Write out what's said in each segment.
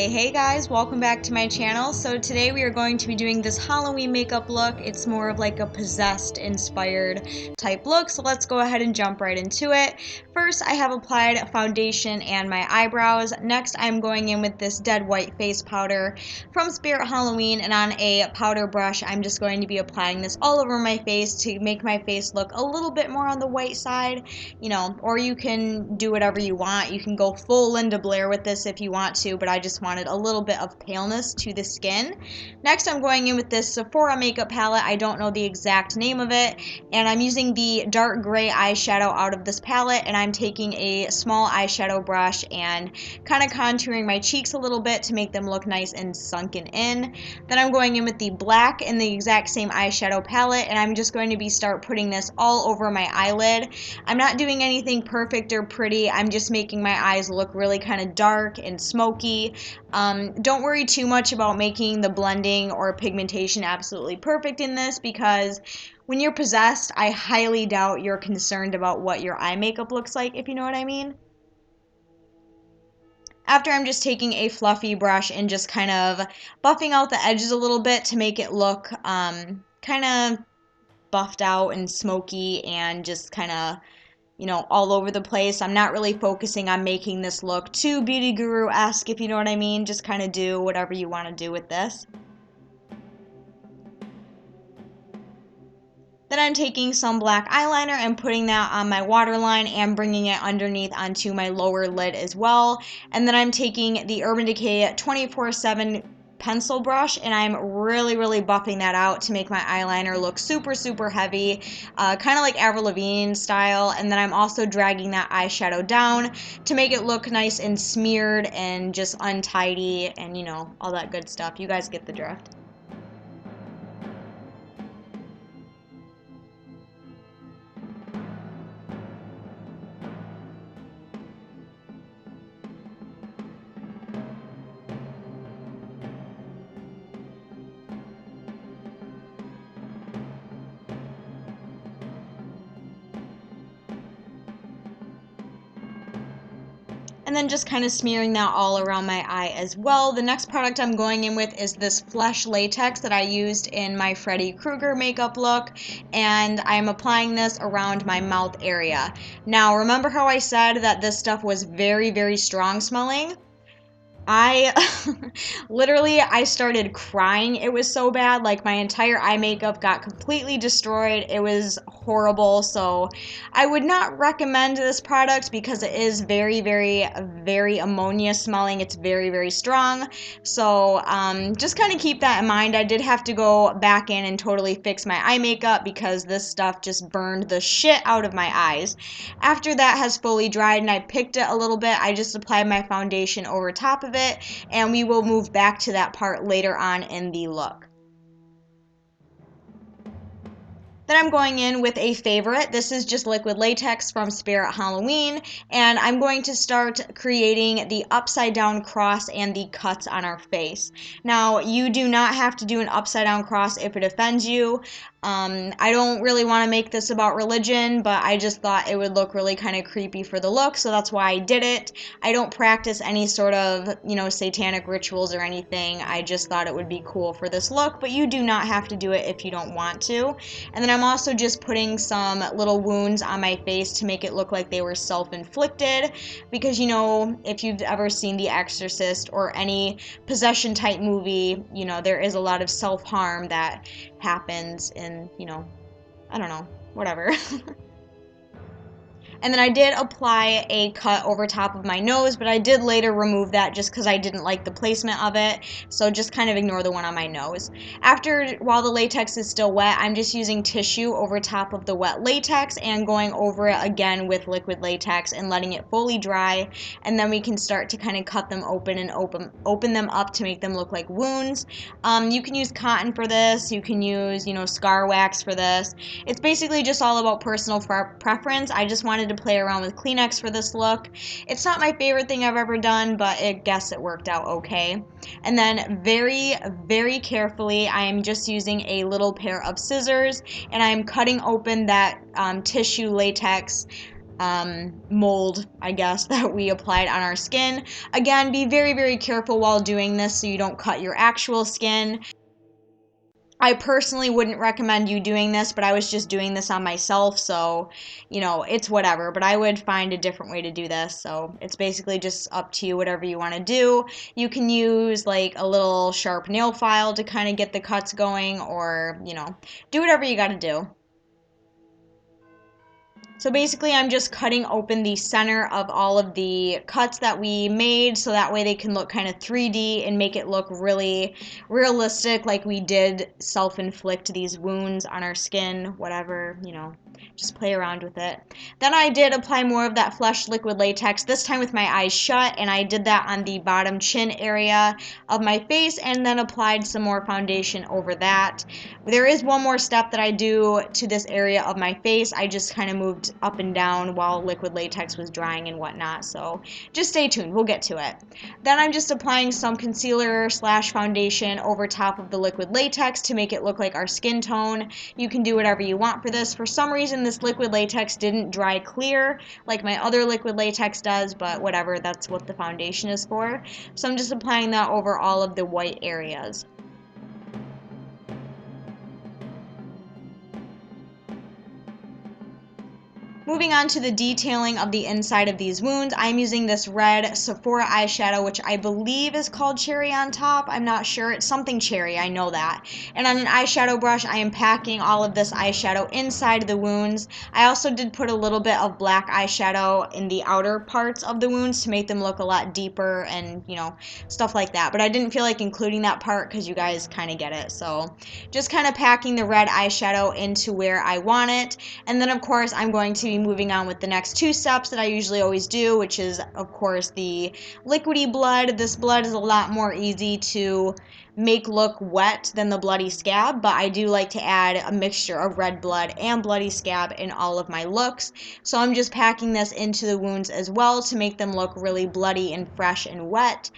Hey guys, welcome back to my channel. So today we are going to be doing this Halloween makeup look. It's more of like a possessed inspired type look, so let's go ahead and jump right into it. First, I have applied foundation and my eyebrows. Next, I'm going in with this dead white face powder from Spirit Halloween, and on a powder brush I'm just going to be applying this all over my face to make my face look a little bit more on the white side, or you can do whatever you want. You can go full Linda Blair with this if you want to, but I just wanted a little bit of paleness to the skin. Next, I'm going in with this Sephora makeup palette. I don't know the exact name of it, and I'm using the dark gray eyeshadow out of this palette, and I'm taking a small eyeshadow brush and kind of contouring my cheeks a little bit to make them look nice and sunken in. Then I'm going in with the black in the exact same eyeshadow palette, and I'm just going to start putting this all over my eyelid. I'm not doing anything perfect or pretty. I'm just making my eyes look really kind of dark and smoky. Don't worry too much about making the blending or pigmentation absolutely perfect in this, because when you're possessed, I highly doubt you're concerned about what your eye makeup looks like, if you know what I mean. After, I'm just taking a fluffy brush and just kind of buffing out the edges a little bit to make it look kind of buffed out and smoky and just kind of, all over the place. I'm not really focusing on making this look too beauty guru-esque, if you know what I mean. Just kind of do whatever you want to do with this. Then I'm taking some black eyeliner and putting that on my waterline and bringing it underneath onto my lower lid as well. And then I'm taking the Urban Decay 24/7 pencil brush, and I'm really buffing that out to make my eyeliner look super heavy, kind of like Avril Lavigne style. And then I'm also dragging that eyeshadow down to make it look nice and smeared and just untidy and all that good stuff. You guys get the drift. And then just kind of smearing that all around my eye as well. The next product I'm going in with is this Flesh latex that I used in my Freddy Krueger makeup look, and I'm applying this around my mouth area. Now, remember how I said that this stuff was very strong smelling? I started crying. It was so bad. Like, my entire eye makeup got completely destroyed. It was horrible. So I would not recommend this product because it is very ammonia smelling. It's very strong. So just kind of keep that in mind. I did have to go back in and totally fix my eye makeup because this stuff just burned the shit out of my eyes. After that has fully dried and I picked it a little bit, I just applied my foundation over top of it, and we will move back to that part later on in the look. Then I'm going in with a favorite. This is just liquid latex from Spirit Halloween, and I'm going to start creating the upside down cross and the cuts on our face. Now, you do not have to do an upside down cross if it offends you. I don't really want to make this about religion, but I just thought it would look really kind of creepy for the look, so that's why I did it. I don't practice any sort of, satanic rituals or anything. I just thought it would be cool for this look, but you do not have to do it if you don't want to. And then I'm also just putting some little wounds on my face to make it look like they were self-inflicted, because if you've ever seen The Exorcist or any possession type movie, there is a lot of self-harm that happens in, I don't know, whatever. And then I did apply a cut over top of my nose, but I did later remove that just because I didn't like the placement of it, so just kind of ignore the one on my nose. While the latex is still wet, I'm just using tissue over top of the wet latex and going over it again with liquid latex and letting it fully dry, and then we can start to kind of cut them open and open them up to make them look like wounds. You can use cotton for this, you can use, scar wax for this. It's basically just all about personal preference. I just wanted to play around with Kleenex for this look. It's not my favorite thing I've ever done, but I guess it worked out okay. And then very carefully, I am just using a little pair of scissors, and I am cutting open that tissue latex mold, I guess, that we applied on our skin. Again, be very, very careful while doing this so you don't cut your actual skin. I personally wouldn't recommend you doing this, but I was just doing this on myself, so, you know, it's whatever. But I would find a different way to do this, so it's basically just up to you, whatever you want to do. You can use, like, a little sharp nail file to kind of get the cuts going, or, you know, do whatever you got to do. So basically I'm just cutting open the center of all of the cuts that we made so that way they can look kind of 3D and make it look really realistic, like we did self-inflict these wounds on our skin, whatever, you know, just play around with it. Then I did apply more of that Flesh liquid latex, this time with my eyes shut, and I did that on the bottom chin area of my face and then applied some more foundation over that. There is one more step that I do to this area of my face. I just kind of moved up and down while liquid latex was drying and whatnot, so just stay tuned, we'll get to it. Then I'm just applying some concealer slash foundation over top of the liquid latex to make it look like our skin tone. You can do whatever you want for this. For some reason this liquid latex didn't dry clear like my other liquid latex does, but whatever, that's what the foundation is for. So I'm just applying that over all of the white areas. Moving on to the detailing of the inside of these wounds, I'm using this red Sephora eyeshadow, which I believe is called Cherry on Top. I'm not sure. It's something cherry, I know that. And on an eyeshadow brush, I am packing all of this eyeshadow inside the wounds. I also did put a little bit of black eyeshadow in the outer parts of the wounds to make them look a lot deeper and, you know, stuff like that. But I didn't feel like including that part because you guys kind of get it. So just kind of packing the red eyeshadow into where I want it. And then, of course, I'm going to be moving on with the next two steps that I usually always do, which is, of course, the liquidy blood. This blood is a lot more easy to make look wet than the bloody scab, but I do like to add a mixture of red blood and bloody scab in all of my looks. So I'm just packing this into the wounds as well to make them look really bloody and fresh and wet.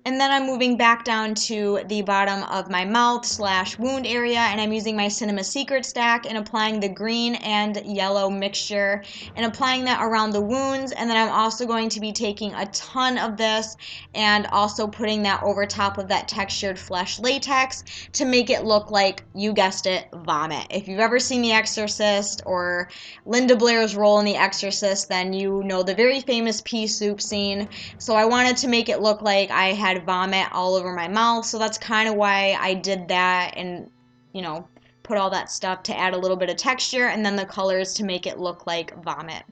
And then I'm moving back down to the bottom of my mouth slash wound area, and I'm using my Cinema Secret stack and applying the green and yellow mixture and applying that around the wounds. And then I'm also going to be taking a ton of this and also putting that over top of that textured Flesh latex to make it look like, you guessed it, vomit. If you've ever seen The Exorcist or Linda Blair's role in The Exorcist, then you know the very famous pea soup scene. So I wanted to make it look like I had vomit all over my mouth, so that's kind of why I did that and, you know, put all that stuff to add a little bit of texture, and then the colors to make it look like vomit.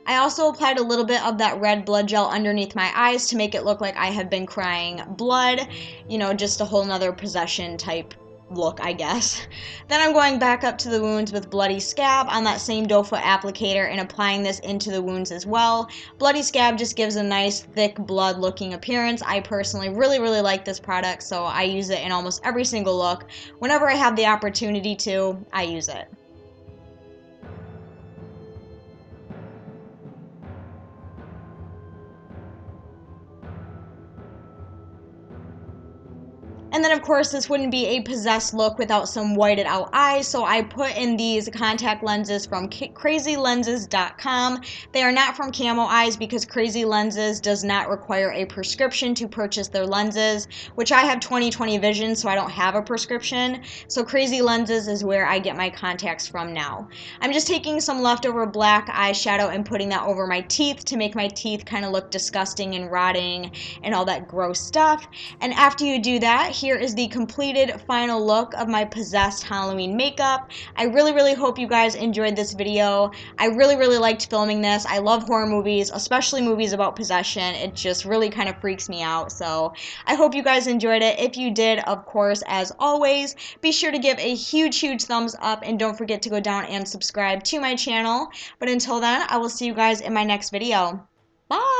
I also applied a little bit of that red blood gel underneath my eyes to make it look like I have been crying blood, you know, just a whole nother possession type look, I guess. Then I'm going back up to the wounds with Bloody Scab on that same doe foot applicator and applying this into the wounds as well. Bloody Scab just gives a nice thick blood looking appearance. I personally really like this product, so I use it in almost every single look. Whenever I have the opportunity to, I use it. And then, of course, this wouldn't be a possessed look without some whited out eyes, so I put in these contact lenses from crazylenses.com. They are not from Camo Eyes because Crazy Lenses does not require a prescription to purchase their lenses, which I have 20/20 vision, so I don't have a prescription. So Crazy Lenses is where I get my contacts from now. I'm just taking some leftover black eyeshadow and putting that over my teeth to make my teeth kind of look disgusting and rotting and all that gross stuff. And after you do that, here is the completed final look of my possessed Halloween makeup. I really hope you guys enjoyed this video. I really liked filming this. I love horror movies, especially movies about possession. It just really kind of freaks me out. So I hope you guys enjoyed it. If you did, of course, as always, be sure to give a huge thumbs up and don't forget to go down and subscribe to my channel. But until then, I will see you guys in my next video. Bye!